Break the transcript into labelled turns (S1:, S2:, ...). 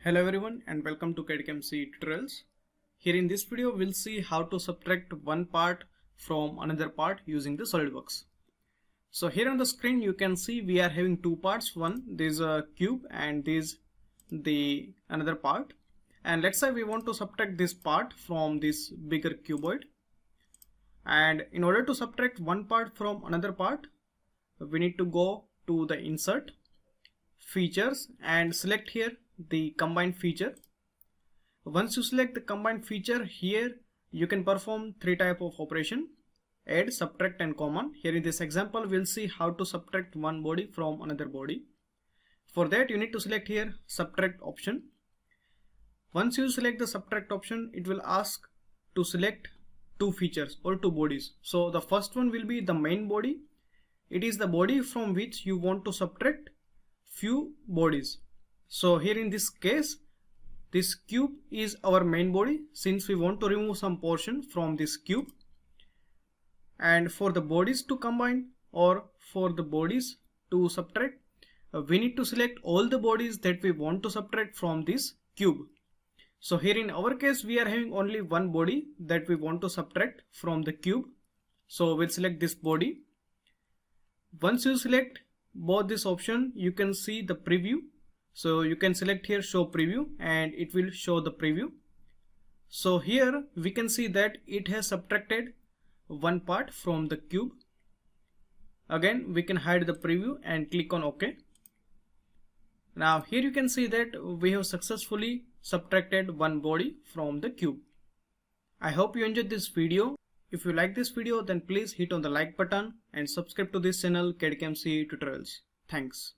S1: Hello everyone and welcome to KDCAMC tutorials. Here in this video we'll see how to subtract one part from another part using the SOLIDWORKS. So here on the screen you can see we are having two parts. One, this is a cube and this the another part. And let's say we want to subtract this part from this bigger cuboid. And in order to subtract one part from another part, we need to go to the insert, features, and select here the combine feature. Once you select the combine feature, here you can perform three type of operation: add, subtract, and common. Here in this example we'll see how to subtract one body from another body. For that you need to select here subtract option. Once you select the subtract option, it will ask to select two features or two bodies. So the first one will be the main body. It is the body from which you want to subtract few bodies. So here in this case, this cube is our main body since we want to remove some portion from this cube. And for the bodies to combine or for the bodies to subtract, we need to select all the bodies that we want to subtract from this cube. So here in our case we are having only one body that we want to subtract from the cube. So we'll select this body. Once you select both this option, you can see the preview. So you can select here show preview and it will show the preview. So here we can see that it has subtracted one part from the cube. Again we can hide the preview and click on OK. Now here you can see that we have successfully subtracted one body from the cube. I hope you enjoyed this video. If you like this video, then please hit on the like button and subscribe to this channel KDCAMC Tutorials. Thanks.